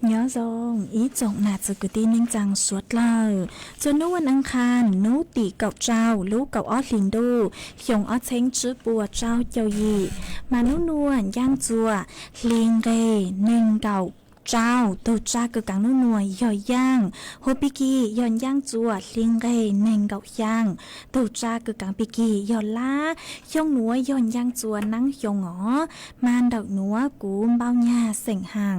nhớ rồi ý trọng nạt sự cứ tin nên rằng suốt lời cho núวันอังคารnúตีเก่าเจ้าลูกเก่าออดลินดูหยงออดเช้งจื้อปัวเจ้าเจ้ายีมานูนวลย่างจัวลิงเรหนึ่งเก่าเจ้าตัวจ้าเกิดกังนุ่นหน่วยย่อยย่างโฮปิกีย้อนย่างจัวลิงเรเน่งเกาย่างตัวจ้าเกิดกังปิกีย้อนล้าย่องหนัวย้อนย่างจัวนั่งยองอ๋อมานดอกหนัวกูเบาหญ้าเสียงห่าง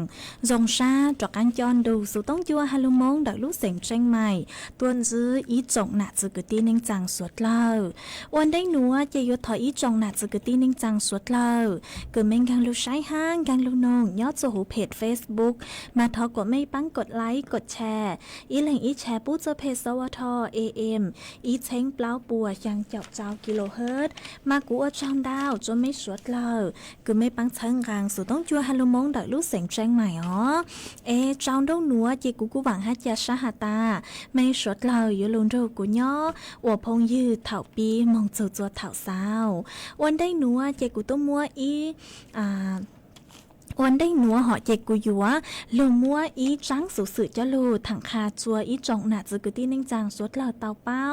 จงชาจอกการจอนดูสู่ต้องจัวฮัลโลมงดอกลูกเสียงเชียงใหม่ตัวซื้ออีจงหนักจืกตีนิ่งจังสวดเล่าวันได้หนัวจะยุดถอยอีจงหนักจืกตีนิ่งจังสวดเล่าเกิดเมงกังลูกใช้ห้างกังลูกนงยอดสู่หูเพจ Facebookมาทอกดไม่ปั้งกดไลค์กดแชร์อีแหล่งอีแชร์ปู้เจอเพจสวทAM อีเช้งเปล่าปัวยังจับเจ้ากิโลเฮิรตซ์มากูอจอมดาวจนไม่สวดเลยคือไม่ปั้งเชิงกลางสู่ต้องจัวฮัลโลมงดักลูกเสียงแจ้งใหม่อ๋อเจ้าด้งหนัวจีกูหวังฮัจยาชาหาตาไม่สวดเลยอยู่ลุนโรกูย่ออวพงยืดเถ่าปีมองจัวเถ่าสาววันได้หนัวจีกูต้องมัวอีวันได้หนัวเหาะเจกูยัวลูมัวอีจังสุสือจะลูถังคาจัวอีจงหนาจือกตีนิ่งจางสวดเหล่าเตาเป้า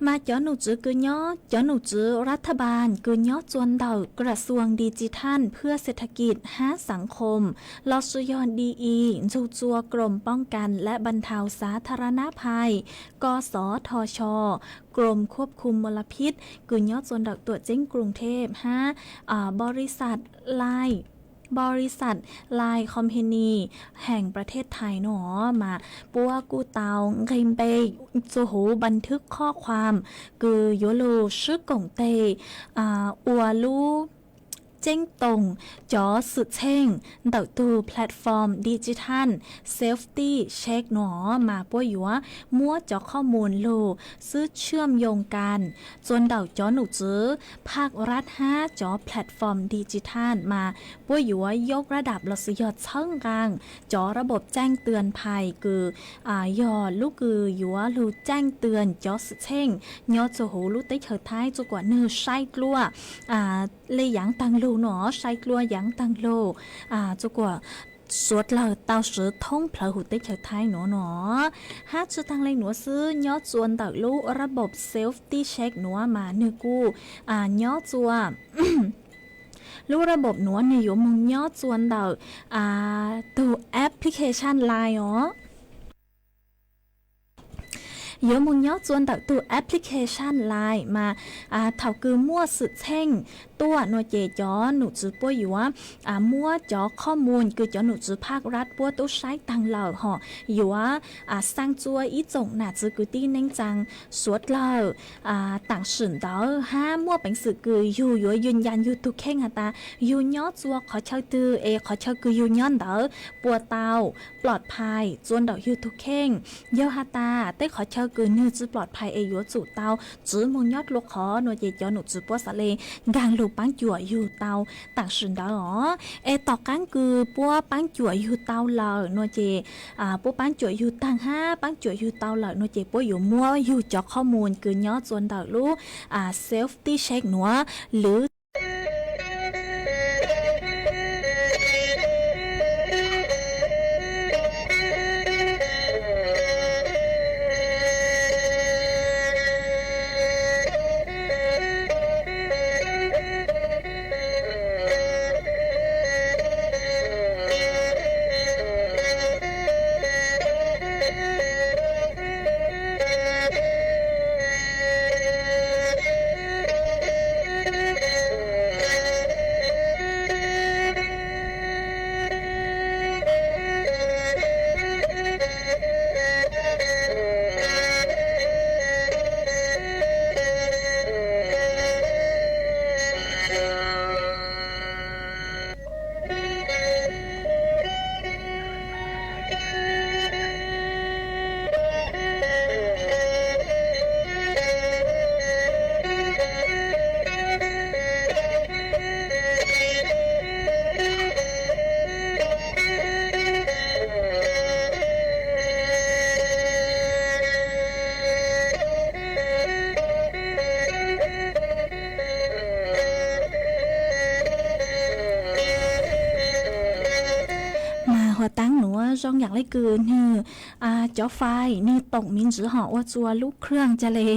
มาเจ้าหนูจื้อกือย่อเจ้าหนูจื้อรัฐบาลกือย่อจวนเดากระทรวงดิจิทัลเพื่อเศรษฐกิจสังคมลอสุยอนดีอีจูจัวกรมป้องกันและบรรเทาสาธารณภัยกสทชกรมควบคุมมลพิษกือย่อจวนเดาตัวเจ้งกรุงเทพบริษัทไลน์คอมพานีแห่งประเทศไทยหนอมาปัวกูเตาเกมเปจูหูบันทึกข้อความกือโยโลชื่อกงเตอัวลูเจ้งตงจอสุดเช่งเต่าตูแพลตฟอร์มดิจิทัลเซฟตี้เช็คหนอมาปัวยัวมั่วจอข้อมูลโลซื้อเชื่อมโยงกันจนเต่าจอหนูจื้อภาครัฐ5จอแพลตฟอร์มดิจิทัลมาปัวยัวยกระดับลดสยอดเชิงกลางจอระบบแจ้งเตือนภัยคือยอลูกกือยัวลูแจ้งเตือนจอสุดเช่งยอจะหูลูติเถิดท้ายจุกว่าเนื้อไส้กลัวเลยหยางตังลูหนอใช้กลัวยังตังโลจุกว่าสวดเราเตาสือท่องเพลหูติ๊กเฉยไทยหนอฮัดจะตังเลยหนัวซื้อยอดจวนตักลูระบบเซฟตี้เช็คหนัวมาเนื้อกูยอดจัว รู้ระบบหนัวเนี่ยอยู่มึงยอดจวนตักตัวแอปพลิเคชันไลน์อ๋อเยอะมึงยอดจวนตักตัวแอปพลิเคชันไลน์มาเท่าคือมั่วสุดเช่งตัวหน่วยเจจอหนูจื้อป่วยอยู่ว่ามั่วจอข้อมูลคือจอหนูจื้อภาครัฐปัวตู้ใช้ตังเหล่าห่ออยู่ว่าสร้างจัวอีจงหนาจื้อคือตีเน่งจังสวดเหล่าต่างสื่อเดอมั่วเป็นสื่อคืออยู่ยืนยันอยู่ทุกเข่งฮะตาอยู่ยอดจัวขอเช่าตือขอเช่าคืออยู่ย้อนเดอปัวเตาปลอดภัยจวนเดออยู่ทุกเข่งเยอะฮะตาแต่ขอเช่าคือเนื้อจื้อปลอดภัยอยู่จู่เตาจื้อมึงยอดลูกขอหน่วยเจจอหนูจื้อปัวสะเลกางลูปังจั่วอยู่เตาต่างสื่อเดอต่อกันคือปัวปังจั่วอยู่เตาเหล่าหน่วยเจปัวปังจั่วอยู่ต่างปังจั่วอยู่เตาเหล่าหน่วยเจปัวอยู่มั่วอยู่จอข้อมูลคือยอดจวนเดาลูเซฟตี้เช็คหนัวหรือThank you. เ rongอย่างไรกือจอไฟนี่ตกมินจือหอว่าจัวลูกเครื่องจะเลย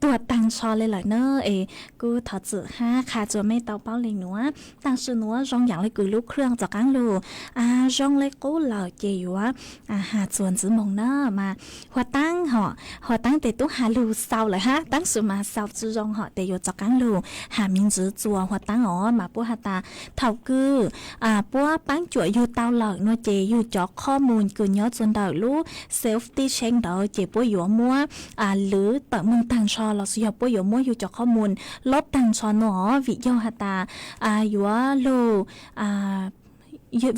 ตัวตังชอเลยเหรอเนอะกูถอดจือห้าค่ะจัวไม่เตาเป้าเลยหนัวตังชื่อหนัวรองอย่างไรกือลูกเครื่องจากกังลูรองเลยกูเหล่าเจียวหาส่วนจือมองเนอะมาหัวตั้งหัวตั้งแต่ตู้หาลูเศร้าเลยฮะตั้งสุมาเศร้าจือรองหอแต่อยู่จากกังลูหามินจือจัวหัวตั้งมาปัวหาตาเท่ากือปัวปังจั่วอยู่เตาเหล่านัวเจอยู่จอกข้อมูลกือย้อนจนเดาลูเซลฟ์ตี้เช็งเดาเจปัวอยู่มัวหรือต่อมึงต่างชอเราสิยปัวอยู่มัวอยู่จอกข้อมูลลบต่างชอหนอวิยอหาตาอยู่โล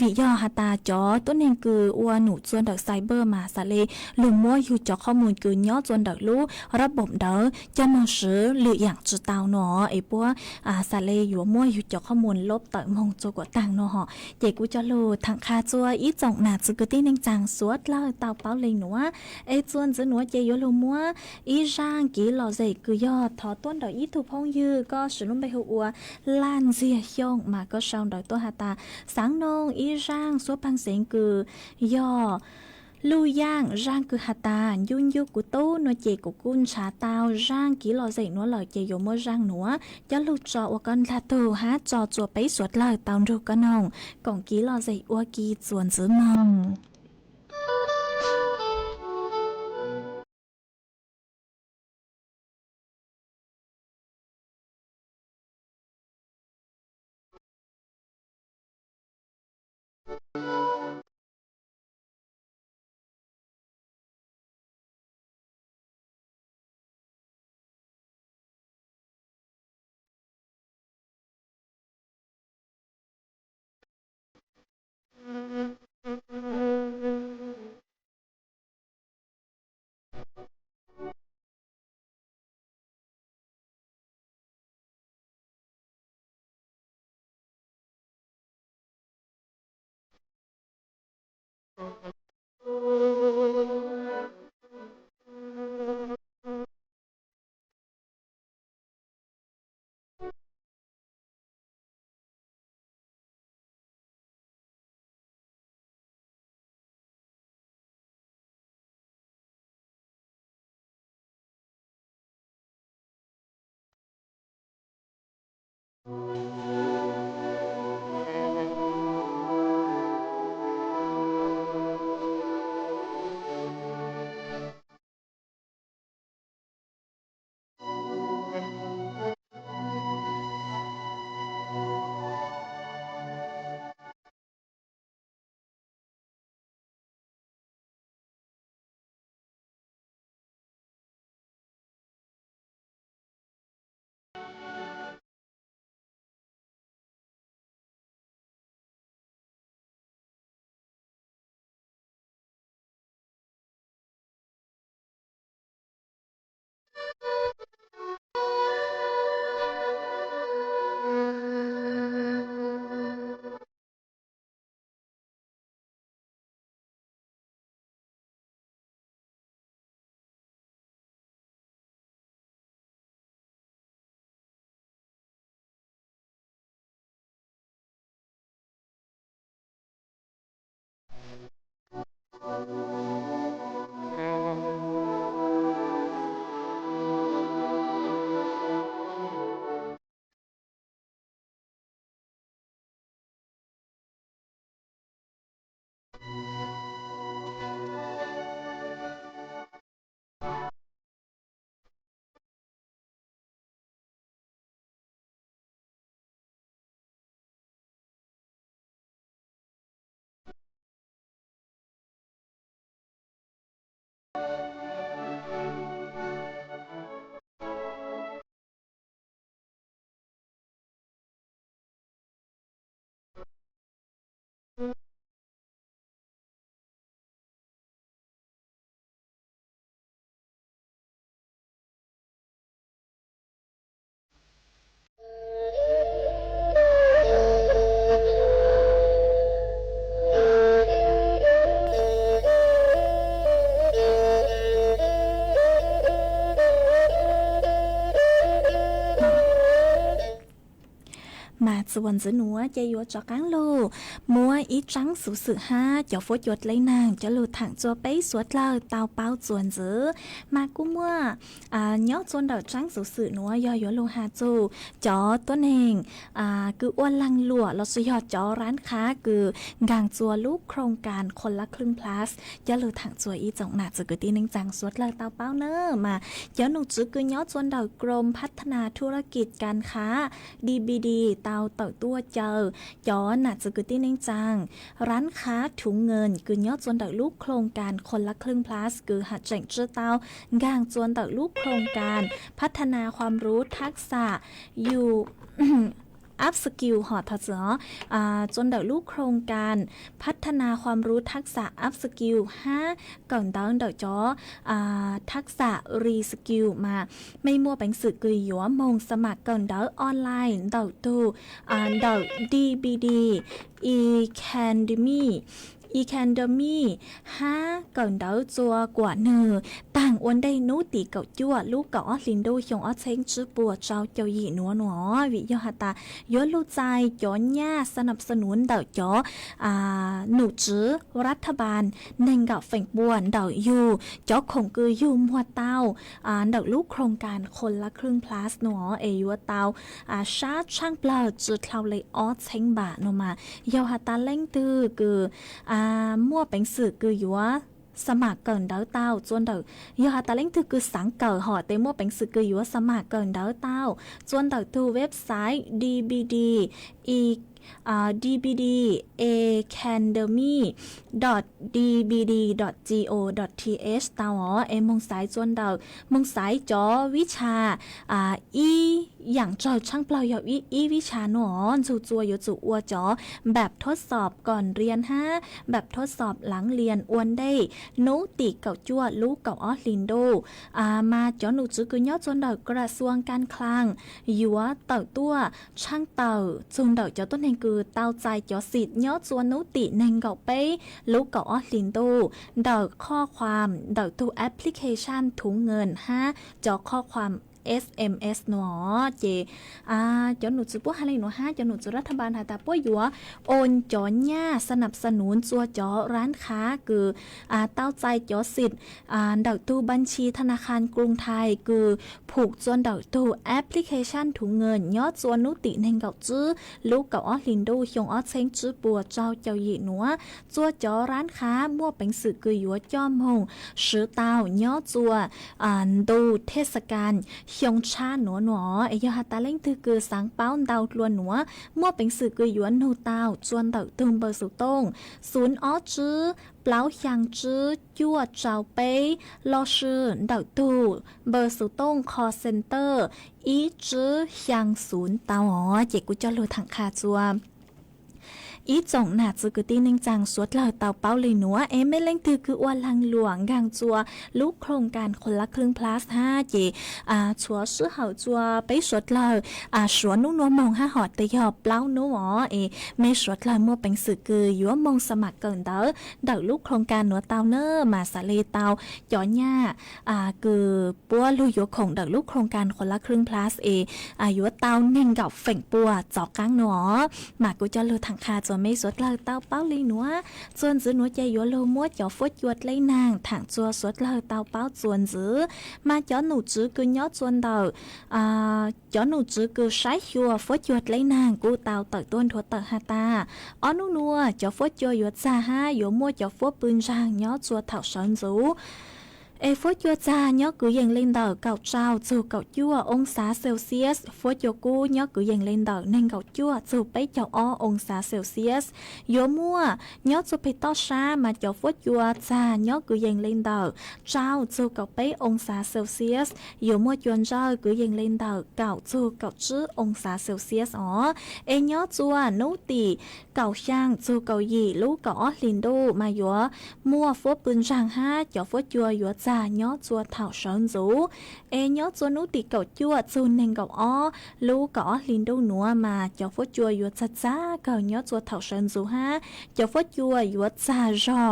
วิยอหาตาจอต้นเองคืออัวหนูจวนเดอไซเบอร์มาสะเลลุงมัวอยู่จอกข้อมูลคือย้อนจนเดอลูระบบเดอจะมองซื้อหรืออย่างจุดเตาหนอปัวสะเลอยู่มัวอยู่จอกข้อมูลลบต่อมงโจกว่าต่างหนอเจกูจะลูทางคาจัวอีจงหนาจุกตี้เนงจังสวดเล่าเตาเป้าเลยหนัวจวนจะหนัวเจยลุงมัวอีร่างกี่หล่อใจคือยอดทอต้นดอกอีถูกพงยือก็สุนุ่มไปหัวล้านเสียยงมาก็ชาวดอกตัวหาตาสังนงอีร่างสวปังเสียงคือย่อลู่ย่างร่างคือหาตายุ่นยุกุตู้นัวเจกุกุนชาตาวร่างกี่หล่อใจนัวหล่อเจยมัวร่างหนัวจะลู่จอวกันลาตูหาจอจัวไปสวดเล่าตามรูกนองก่องกี่หล่อใจอวกีจวนซื้อมอง ส่วนจะหนัวใจยัวจอกังโลมัวอีจังสุสือฮาจะฟดหยดเลยนางจะหลุดถังจัวไปสวดเลยเตาเป้าส่วนจือมากูมัวย้อจนเดาจังสุสือหนัวยอยโลหาจูจอตัวเองคืออ้วนลังหลัวเราสุยอดจอร้านค้าคือกางจัวลูกโครงการคนละครึ่ง plus จะหลุดถังจัวอีจงหนาจะกตีนึงจังสวดเลยเตาเป้าเนอมาเจ้าหนูจื้อคือย้อจนเดากรมพัฒนาธุรกิจการค้า DBD เตาเต่าตัวเจอย้อนน่ะจะกตีนึงจังร้านค้าถุงเงินคือย้อจนเดาลูกโครงการคนละครึ่ง plus คือหัดแจงเจ้าเตากางจวนเดาลูกโครงการพัฒนาความรู้ทักษะอยู่ อัพสกิลหอทอจนเดาลูกโครงการพัฒนาความรู้ทักษะอัพสกิล5ก่อนเดาจอทักษะรีสกิลมาไม่มัวเป็นสื่อกุยหยัวมงสมัครก่อนเดาออนไลน์เดาตูเดา DBD Academy 5ก่อนเดาจัวกว่าเนอต่างอ้วนได้นูตีเก่าจั่วลูกเก่าออลินโดชงออเชงจื้อปัวเจ้าเจ้าหยีหนัววิยหตายอลูใจย้อนย่าสนับสนุนเดาจ่อหนูจื้อรัฐบาลเน่งกับแฝงบวนเดาอยู่จ่อคงคืออยู่มัวเต้าเดาลูกโครงการคนละครึ่ง plus หนัวเอยัวเต้าชาช่างเปล่าจื้อเท่าเลยออเชงบะนมายอหตาเล่งตื้อคือมั่วเป็นสื่อคือยัวสมัครเกินเดาเต้าจนเดายอตาเล่งถือคือสังเกิดหอเตมั่วเป็นสื่อคือยัวสมัครเกินเดาเต้าจนเดาทูเว็บไซต์ DBD DBD academy.dbd.go.th ตาวมงสายจวนเดามงสายจอวิชาอย่างจอช่างเปล่าอยู่อีวิชาหนอนจู่จัวอยู่จู่อัวจอแบบทดสอบก่อนเรียนแบบทดสอบหลังเรียนอวนได้นูติเก่าจั่วลูกเก่าออลินโดมาจอหนูจื้อคือย่อจนเดากระทรวงการคลังยัวเต่าตัวช่างเต่าจนเดาจอต้นเองคือเต้าใจจอสิทธิ์ย่อจวนนุติเนงเก่าเป้ลูกเก่าออลินโดเดาข้อความเดาตัวแอปพลิเคชันถุงเงินจอข้อความSMS หนอเจจอหนูจื้อพวกอะไรหนูจอหนูจื้อรัฐบาลหาตาป้วยหยัวโอนจอญ่าสนับสนุนจัวจอร้านค้าคือเต้าใจจอสิทธิ์เดาตู้บัญชีธนาคารกรุงไทยคือผูกจนเดาตู้แอปพลิเคชันถุงเงินยอดจวนนุติเนงเก่าจื้อลูกเก่าออลินโดชงออเชงจื้อปัวเจ้าหยีหนัวจัวจอร้านค้ามั่วเป็นสื่อคือหยัวจอมหงซื้อเต้ายอดจัวดูเทศกาลชงชาหนัวไอยอตาเล่งตือคือสังเป้าเดาลวนหนัวมั่วเป็นสื่อคือหยวนหนูเต้าจวนเดาตึงเบอร์สุต้งศูนย์อ้อจื้อเปล่ายังจื้อยั่วเจ้าเป้ลอชื่อเดาตูเบอร์สุต้งคอเซ็นเตอร์อีจื้อยังศูนย์เต้าเจกุจะรู้ถังคาจัวอีจงหนาจือกุตีนึงจังสวดเหล่าเต่าเป้าเลยหนัวไม่เล่งตือคืออ้วนลังหลวงกางจัวลูกโครงการคนละครึ่ง plus 5เจชัวซื้อเหาจัวไปสวดเหล่าสวนนุ่นวมงหอดแต่ยอบเปล่าหนัวไม่สวดเหล่ามัวเป็นสื่อคือยัวมงสมัครเกินเดาลูกโครงการหนัวเต้าเนอมาสะเลเต้าจ่อหญ้าคือปัวลุยยัวของเดาลูกโครงการคนละครึ่ง plus ยัวเต้าเน่งกับเฝ่งปัวจอกกางหนัวมากูจะเลือถังคาจัวไม่สวดเหล่าเต้าเป้าเลยหนัวจวนจื้อหนัวใจยัวโลมัวจ่อฟดยวดเลยนางถังจัวสวดเหล่าเต้าเป้าจวนจื้อมาจ่อหนูจื้อคือย่อจวนเดาจ่อหนูจื้อคือใช้ยัวฟดยวดเลยนางกูเต้าเต่าต้นทัวเต่าฮาตาอ้อนัวจ่อฟดยัวยวดซายัวมัวจ่อฟดปืนจางย่อจัวเถ่าซ้อนจูฟดยัวจาย่อกูยังเล่นเดาเก่าเจ้าจูเก่ายั่วองศาเซลเซียสฟดยัวกูย่อกูยังเล่นเดาเน่งเก่ายั่วจูไปเจ้าองศาเซลเซียสยัวมัวย่อจูไปต่อชามาเจ้าฟดยัวจาย่อกูยังเล่นเดาเจ้าจูเก่าไปองศาเซลเซียสยัวมัวจวนเจ้ากูยังเล่นเดาเก่าจูเก่าจื้อองศาเซลเซียสย่อจัวนูตีเก่าช่างจูเก่าหยีลูกเก่าลินโดมายัวมัวฟดปืนจางเจ้าฟดยัวยัวจ จ่าย้อจัวเถ่าสอนจูย้อจัวนู้ติเก่าจั่วจูนเน่งเก่าอ้อลูกก็ลินดูหนัวมาเจ้าฟจัวอยู่จ้าเก่าย้อจัวเถ่าสอนจูฮะเจ้าฟจัวอยู่จ่ารอ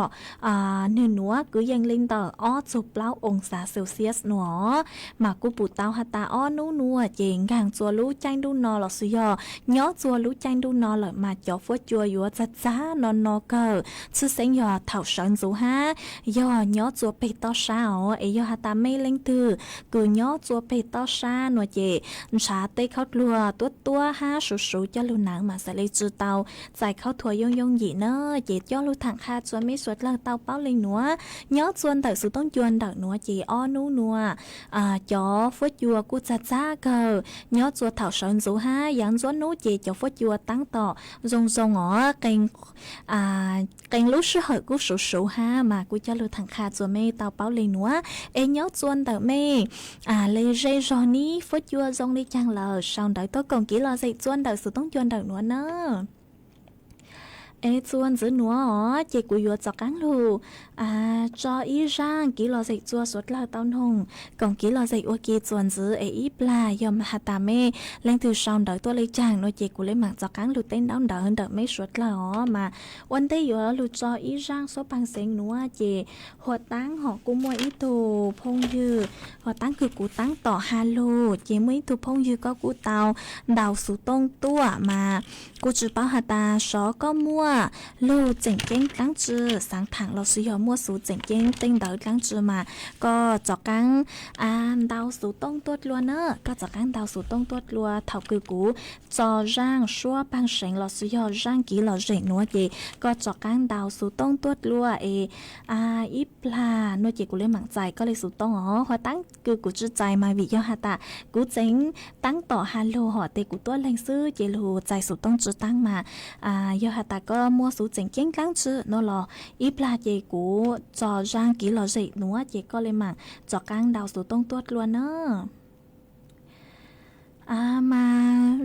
เนื้อหนัวกูยังลินต่ออ้อจูเปล่าองศาเซลเซียสหนัวมากูปูเต้าฮัตตาอ้อนู้นัวเจงกางจัวลูจังดูนอหลอสุยย้อจัวลูจังดูนอหลอมาเจ้าฟจัวอยู่จ้านอนอเก่าชื่อเสียงยอเถ่าสอนจูฮะยอย้อจัวไปต่อชายอฮัตตาไม่เล่งตือกูย้อจัวไปต่อชาหนัวเจชาเต้เขาลัวตัวห้าสูจะลูหนังมาใส่เลยจือเตาใส่เข้าถั่วยงหยีเนอเจย่อลูถังคาจวนไม่สวดเลิกเตาเป้าเล็งหนัวย้อจวนแต่สุต้องจวนดักหนัวเจอ้อนู้นัวจ่อฟดยัวกูจ้าเกอย้อจัวเถ่าสอนจูห้ายังจวนนู้เจจ่อฟดยัวตั้งต่อรงเก่งลูกชื่อเหกูสูห้ามากูจะลูถังคาจวนไม่เตาเป้าเล็งหนัวย้อจวนแต่ไม่เลยเรจอนี้ฟดยัวรงđi chăng lờ sau đợi tôi còn chỉ lo dạy chuan đợi sự tông chuan đợi nữa nè chuan giữ nữa chị của vừa cho cán lù cho ý rằng kỹ lo dạy chua suốt là tao hùng còn kỹ lo dạy ô kia chuan giữ ít là yom hạt tà mê lên từ sau đợi tôi lấy chàng nó chị của lấy mạng cho cán lù tên đón đợi hơn đợi mấy suốt là màวันđây vừa lù cho ý rằng số bằng sen nữa chị họ táng họ cũng mua ít tù phong dư họ tángคือกูตั้งต่อฮาโลเจmới tu phong dư cóกูtàu đàoสูตงตัวมากูจือเป้าหาตาสอก็มั่วลูเจ๋งเก้งตั้งจือสังถังเราซื้อมั่วสูเจ๋งเก้งติ้งเดาตั้งจือมาก็จอกกังดาวสูตงตัวลัวเนอะก็จอกกังดาวสูตงตัวลัวเท่าคือกูจอร่างชัวปังเสงเราซื้อร่างกี่เราเจ๋งนัวเจก็จอกกังดาวสูตงตัวลัวอีปลานัวเจกูเลยหมั่งใจก็เลยสูตงพอตั้งคือกูจื้อใจมาวิยอหาตากูเจ๋งตั้งต่อฮัลโหลหอเตกูตัวแรงซื้อเจลูใจสูตงจื้อตั้งมายอหาตาก็มัวสูเจ๋งเก้งตั้งจื้อนัวรออีปลาเจกูจอร่างกี่เราเจ๋งนัวเจก็เลยหมั่งจอกกังดาวสูตงตัวลัวเนอะมา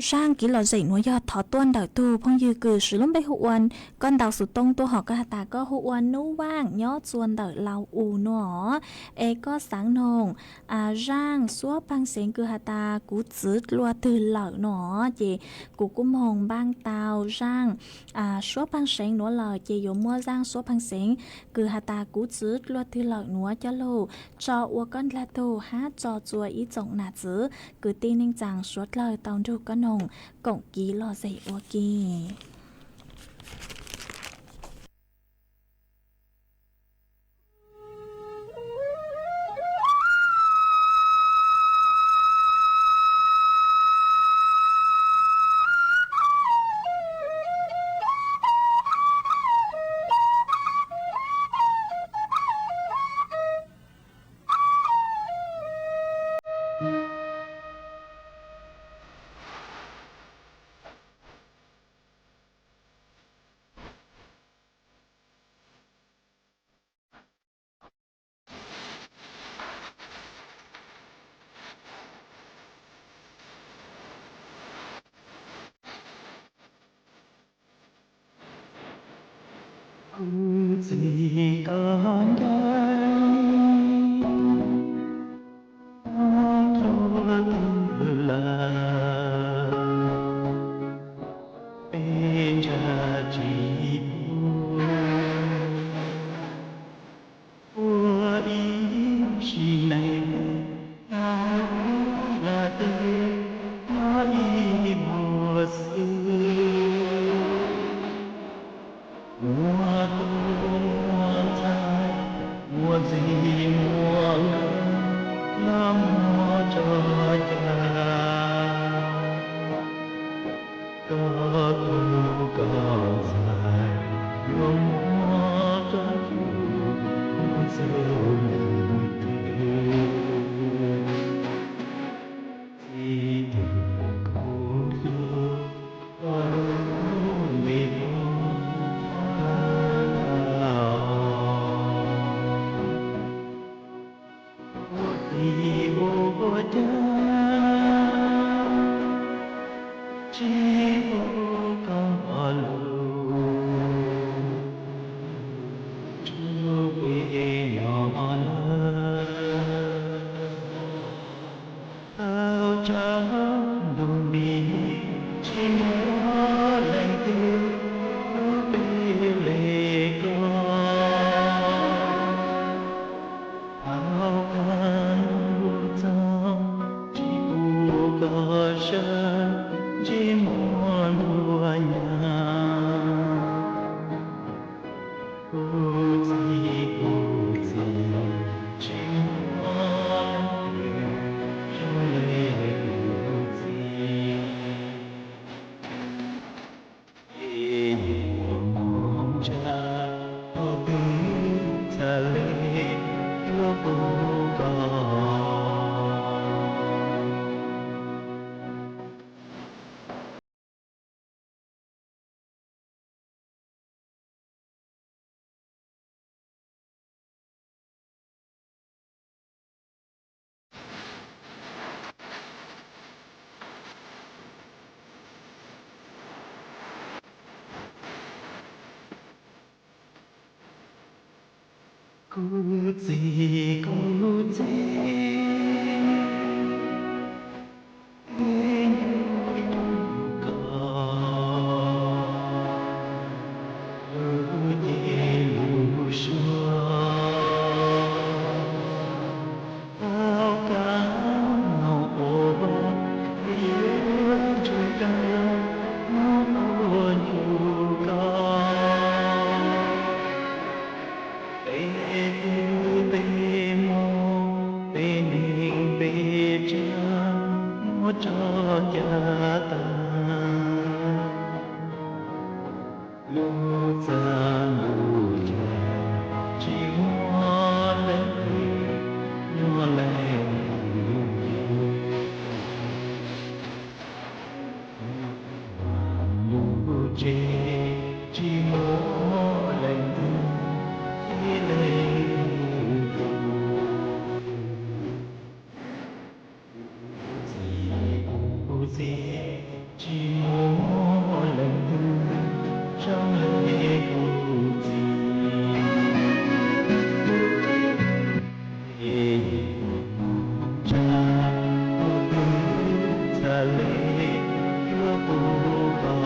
ร่างกี่หล่อใส่หนัวยอดถอต้นดาวตูพงยือกือสือล้มไปหุวันก้อนดาวสุดตรงตัวหอกกระตาก็หุวันนู้ว่างยอดส่วนดาวเหลาอูหนอก็สังนงร่างซัวปังเสียงกือหาตากูจืดลัวตื่นเหล่าหนอเจกูกุ้มองบ้างเตาร่างซัวปังเสียงหนัวเหล่าเจยมัวร่างซัวปังเสียงกือหาตากูจืดลัวตื่นเหล่าหนัวจะโลจอวัวก้อนละตูหาจอจัวอีจงหนาจื้อกือตีนิงจังสุดเลยตอนดูก็นงกงกีรอใส่โอเคgì còn đây cho là bên cha chỉ của ý chỉ này là tên nó ý mùa xưa mùa thu mùa trái mùa gì mùa ngỡ mùa cho cha có thu có dài yêu mùa cho mùa sâu thì tình cô yêu Hãy subscribe áo trắng đồng bì chỉ múa lành tiếng nước bê lệ con áo can lu trong chỉ bu cờ sơn chỉ múa lúa nhà cô gì chỉ múa trong lệ gì mong cha ở bên xa lệ yêu cô con cô gì em có ở nhẹ lù xưa áo cá ngọc ô yêu trời ca ngọc ô nhiều ca tê tê mô tê ninh tê cha mô cho cha ta lu ra lu cha chỉ hoa lên nhua lên lu chê chỉ hoa lên chỉ mỗi lần trong lễ cầu gì cha xa lễ chúa cô con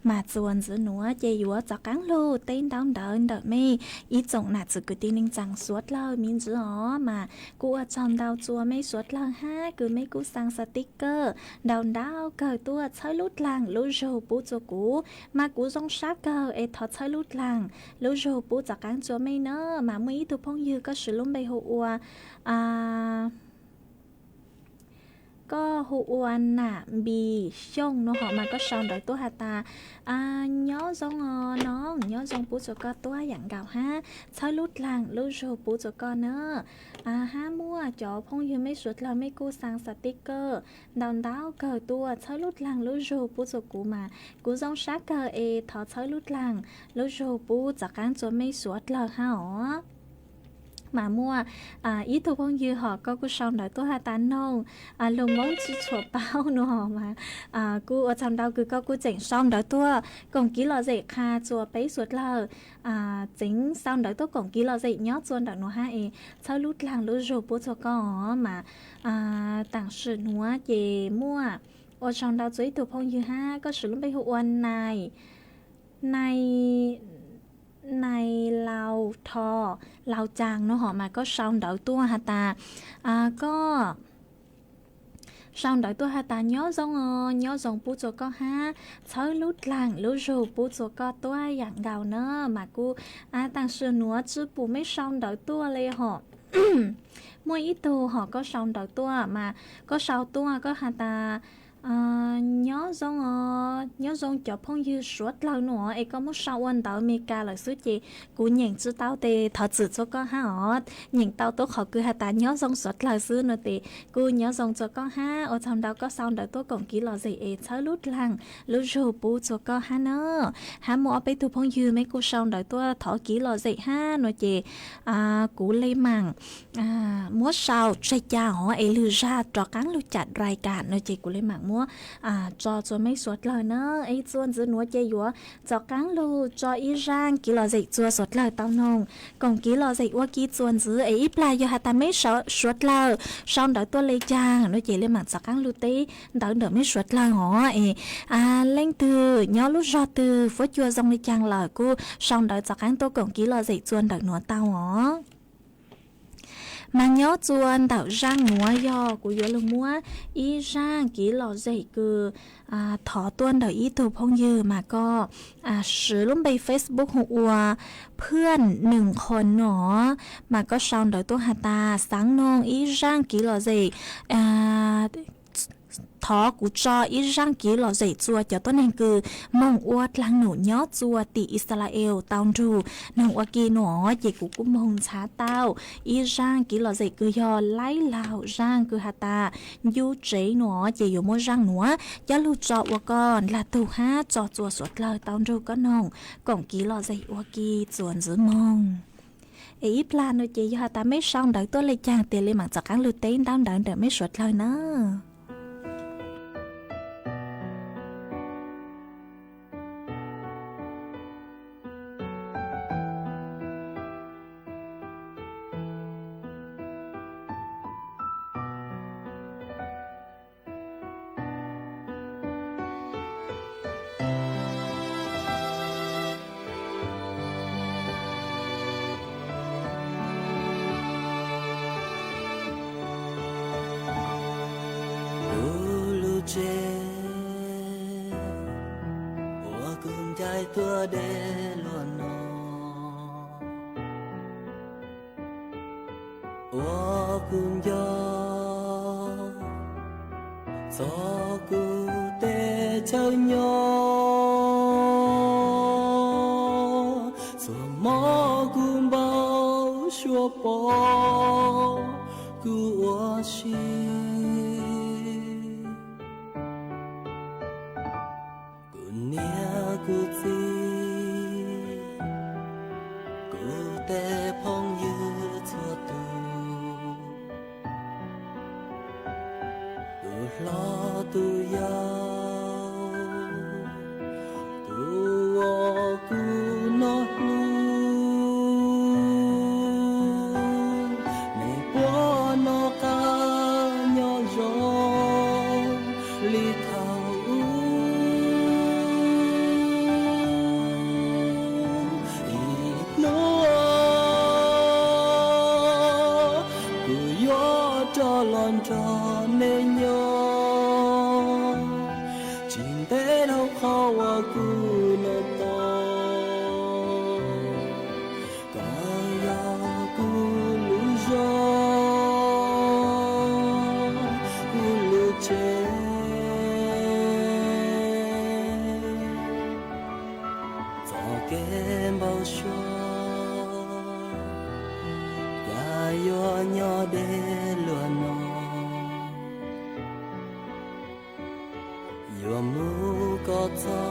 mà chuồn giữa núa dây dúa cho cắn lô tên đón đợi đợi mê ý trọng nạt sự cứ tin ninh chẳng suốt lơ miếng giữa ó mà cụ ở trong đào chùa mấy suốt lơ ha cứ mấy cụ sang sticker đào đào cờ tua chơi lút làng lú rô bú cho cú mà cú rong sát cờ ê thọ chơi lút làng lú rô bú cho cắn chùa mấy nơ mà mấy thu phong dư có sự lung bay hộ ua có hụ nà bì xông nó họ mà có xong đợi tôi hà ta nhớ giống nó nhớ giống bố cho con tôi dặn gạo ha chơi lút làng lút rồi bố cho con nữa ha mua cho phong như mấy suốt là mấy cô sang sticker đòn đáo cờ tua chơi lút làng lút rồi bố cho cụ mà cụ giống sát cờ e thọ chơi lút làng lút rồi bố cho cán cho mấy suốt là ha ó mà mua ý thu phong dư họ có cô xong đợi tôi hà tán nông lồng món chỉ chuột bao nữa mà cô ở trong đâu cứ có cô chỉnh xong đợi tôi còn ký lò dậy kha chùa bấy suốt lờ chính xong đợi tôi còn ký lò dậy nhót chuồn đợi nó ha sau lút làng lút rồi bố cho con mà tặng sự nữa về mua ở trong đâu dưới thu phong dư ha có sự lúc bây hộ này lào thò lào chàng nó họ mà có xong đợi tua hà ta có xong đợi tua hà ta nhớ dòng bố cho con ha chơi lút làng lút rù bố cho con tôi dạng gạo nữa mà cô tăng sự nữa chứ bố mấy xong đợi tua lê họ mỗi ít tu họ có xong đầu tua mà có sau tua có hà ta nhớ dòng cho phong như suốt lâu nữa ấy có một sau anh tao mi ca là suốt gì cú nhận chứ tao thì thật sự cho con ha ở nhìn tao tốt họ cứ hà ta nhớ dòng suốt lâu xưa nữa thì cú nhớ dòng cho con ha ở trong đó có sau đợi tôi còn kỹ là gì ấy chớ lút lăng lút rù bù cho con ha nữa ha mua bé tu phong như mấy cô sau đợi tôi thọ kỹ là gì ha nói chị cú lấy mảng múa sau chơi cha họ ấy lừa ra cho cắn lưu chặt rài cả nói chị cú lấy mảng múa cho mấy suốt lời nữa ấy chuan giữ núa chơi dúa cho cắn lưu cho ý rang kỹ là gì chua suốt lời tao nông còn kỹ là gì qua kỹ chuan giữ ấy ít là do hà ta mấy suốt lời sau đợi tôi lấy cha nói chị lấy mảng cho cắn lưu tí đợi mấy suốt lời họ ấy lên từ nhớ lúc do từ phố chua dòng lấy chàng lời cô sau đợi cho cắn tôi còn kỹ là gì chuan đợi núa tao họ mà nhớ chuan tạo rang múa do của yếu lùng múa ý rang kỹ lò dậy cứ thọ tuân đời ý tục phong như mà có sử lúc bay Facebookหัวเพื่อนหนึ่งคนเนาะmà có sau đời tôi hà ta sáng nông ý rang kỹ lò dậy thọ của cho ít răng kỹ lò dậy chua cho tôi nên cứ mong uất lăng nổ nhớ chua tỷ Israel tao ru nông uất kia nọ chị cũng mong xá tao ít răng kỹ lò dậy cứ do lấy lào răng cứ hà ta du chế nọ chị dùng mua răng nữa cho lưu cho uất con là tu hát cho chua suốt lời tao ru có nông còn kỹ lò dậy uất kia chuồn giữ mong ý plan rồi chị do ta mấy xong đợi tôi lấy chàng tiền lên mạng cho các lưu tên đang đợi mấy suốt lời nữa tua để luôn nó ô cùng gió cu tê chơi nhau rồi mò cùng bao xua bỏ cu ô chi cu nia cu chiแต่พองยืดทั่วตูล้อตูยาวตัวกูนอลูในปัวนอกาญอจอลิเทาlon tròn nên nhớ chính tế đâu khó qua cu nợ to cả ya cu lũ gió cu lũ chê gió kem bao xóa ya yo nhỏ để yo mu có cho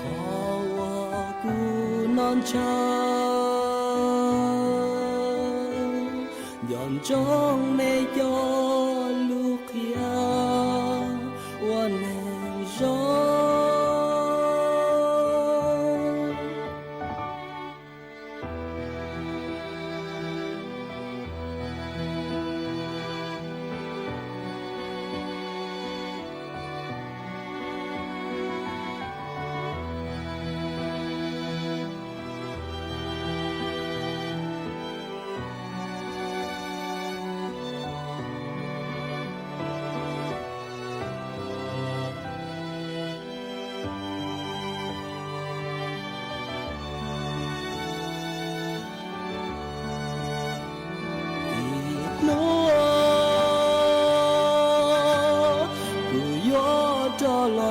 có wa cu non cha dọn trong mê cho lúc ya wa nè gió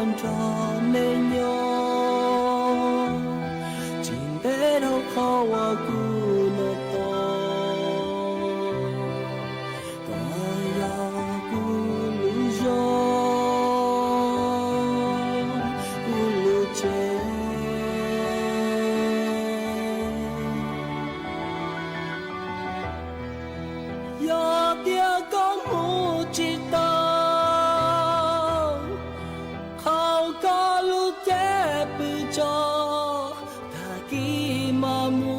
lon tròn nên nhau chính tế đâu khó qua cu nợ to cả ya cu lu gió cu lu che ya tia con mu chỉ ta khao ca lu che pi cho tha ki ma mu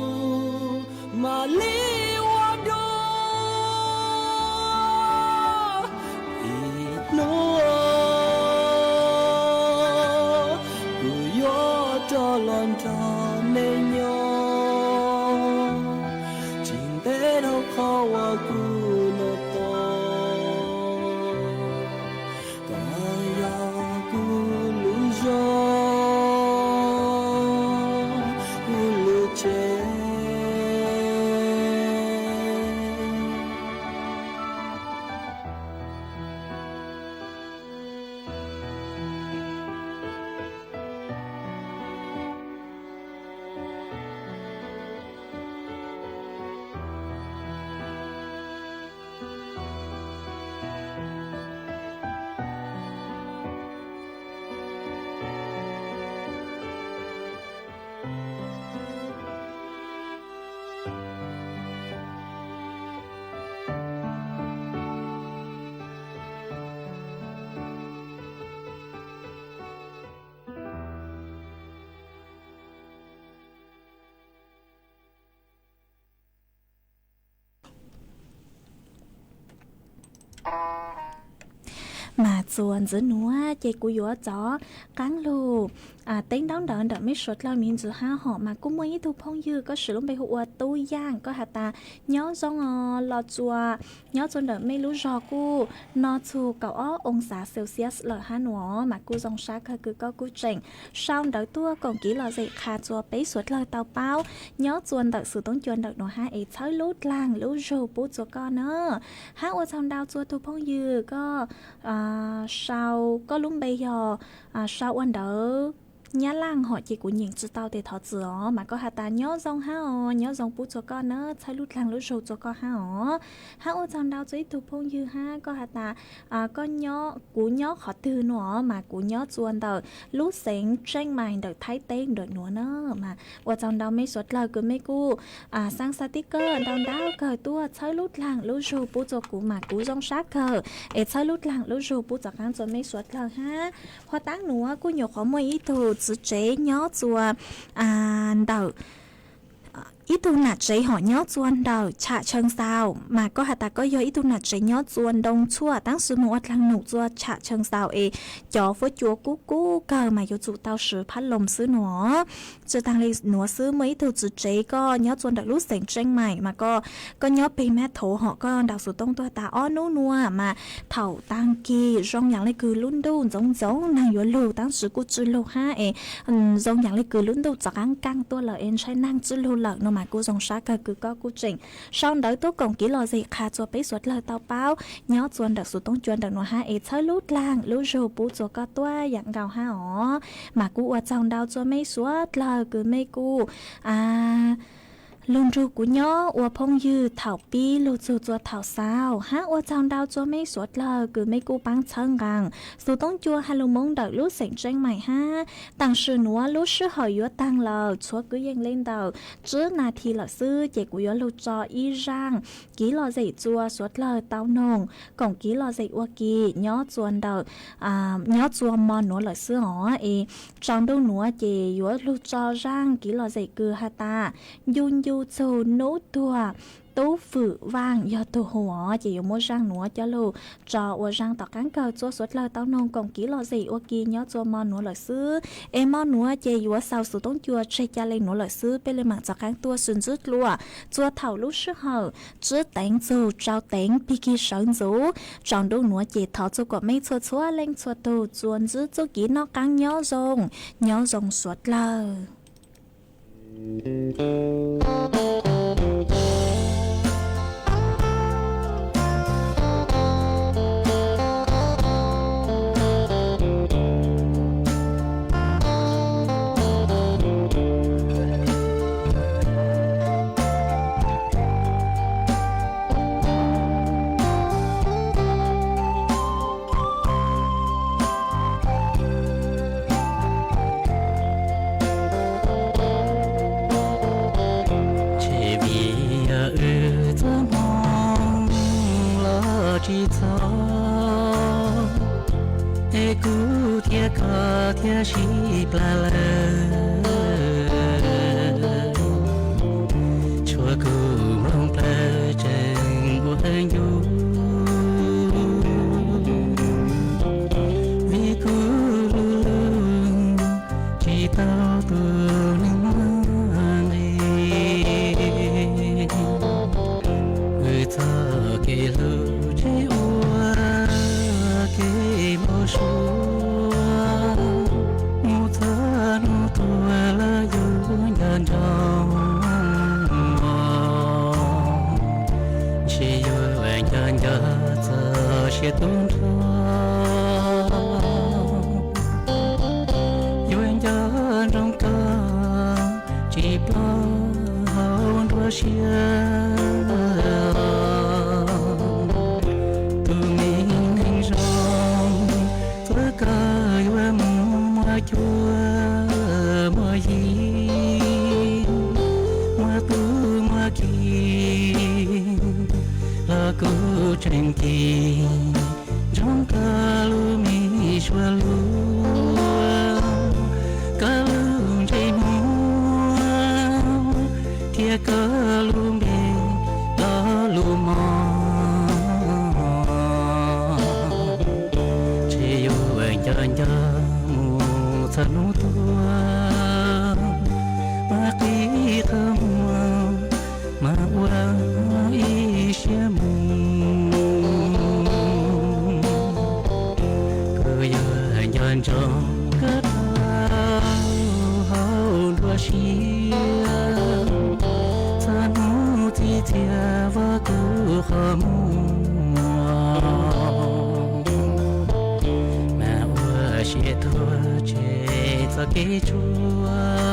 ma li wa do i no ku yo cho lon cho nên nhau chính tế đâu khó qua cu nợ to cả ya cu lu gió cu lu che mà chuồn giữa núa chạy cú gió chó cắn lù tính đón đợi đợi mấy sốt lao miếng giữa ha họ mà cũng mấy thu phong dư có sử dụng bề hụa tôi giang có hạt ta nhớ rong lò chùa nhớ chôn đợi mấy lú giò cu nó chu cậu ông xã Celsius lờ ha núa mà cu rong sát cứ có cu chỉnh sau đợi tua còn kỹ lò dậy khá chùa bấy sốt lời tàu bao nhớ chuồn đợi sự tốn chuồn đợi nó ha ấy thấy lút lang lú rô bút cho con nữa ha ô trong đào chùa thu phong dư có sau có lúc bây giờ sau anh đỡ nhá lang họ chỉ của nhìn chữ tao để thọ chữa mà có hạt ta nhớ dòng ha nhớ dòng bút cho con nữa thay lút lang lút râu cho con ha ô trong đào giấy thuộc phong dư ha có hạt ta con nhớ cú nhớ họ từ nữa mà cú nhớ chuồn đỡ lút sáng tranh mày đỡ thái tên đỡ nữa mà ô trong đào mấy suất lời cứ mấy cu sang sticker đào đào cờ tua thay lút lang lút râu bút cho cú mà cú dòng sát cờ để thay lút lang lút râu bút cho con cho mấy suất lời ha hoa táng nữa cú nhiều khó mấy thứ chữ chế nhớ chùa đậu ý tu nạt chế họ nhớ chuồn đầu chạ chân sao mà có hạt ta có do ý tu nạt chế nhớ chuồn đông chua tăng số một lăng nụ chua chạ chân sao cho với chúa cú cú cờ mà yêu chủ tao sử phát lồng sứ nữa cho tăng lên nữa sứ mấy từ chữ chế có nhớ chuồn đầu lúc sáng tranh mày mà có nhớ pe mẹ thổ họ có đào số tông tôi ta ó nú nua mà thầu tăng kỳ rong nhàng lấy cứ luôn đâu giống nàng yếu lưu tăng sử cú chữ lưu ha rong nhàng lấy cứ luôn đâu chắc ăn căng tôi là em sai năng chữ lưu lợn nó mà cô dòng sát cơ cứ có cô chỉnh sau đó tôi còn kỹ lò gì khá cho bé suốt lời tao bao nhớ chuồn đặc số tông chuồn đặc nó ha ấy thấy lút lang lút rô bút cho có toa dạng gạo ha ó mà cô ở trong đào cho mấy suốt lời cứ mấy cô lôn ru của nhó ua phong dư thảo pi lô chu chua thảo sao ha ua trong đau cho mấy suốt lờ cứ mấy cô bán chân gang số tông chua hai lô mông đợi lút sành tranh mày ha tăng sư núa lút sư hỏi yếu tăng lờ chúa cứ dâng lên đầu trước là thì lờ sư chạy của yếu lô cho y rang ký lò dậy chua suốt lờ tao nồng còn ký lò dậy ua kỳ nhó chuồn đầu nhó chua mò núa lờ sư hỏ trong đâu núa chạy yếu lô cho rang ký lò dậy cứ ha ta yun du châu nấu tua tố phử vàng do tổหัวchỉ dùng mua rang núa cho lù trò ua rang tỏ cán cờ chúa suốt lời tao nông còn ký lò gì ua kia nhớ chúa mò núa lợi xứ em mò núa chỉ dùng sau sự tốn chúa chơi cha lên núa lợi xứ bên lên mạng tỏ cán tua xuân rút lúa chúa thầu lúc sức hở chứ đánh dù trao đánh piki sơn rú tròn đâu núa chỉ thọ chúa của mấy chúa chúa lên chúa tù chuồn rút chúa ký nó cán nhớ rồng suốt lời chỉ cho e cú thia có thia chỉ bla lơ chúa cú mong bla chân của anh du vì cú chỉ tao tu nên người ta kể lưu chỉ ua kể mô số mô thơ nô tua là yêu nhân trong chỉ yêu anh nhân nhớ giờ chỉ tôn trọng yêu anh nhớ trong ca chỉ bao hôn đua chia chúa mưa gì mưa tu mưa kỳ là cô tranh kỳ trong cả lu mi xua lu cả lu chạy mua thia cả lu bề đó lu mò chỉ yêu anh cho anh cho sanu tua ma ki thơm ma qua isya mu cứ giờ nhân trong cất hao đua xia sanu thi thia và cứ khom mà qua xia thua cho cái chúa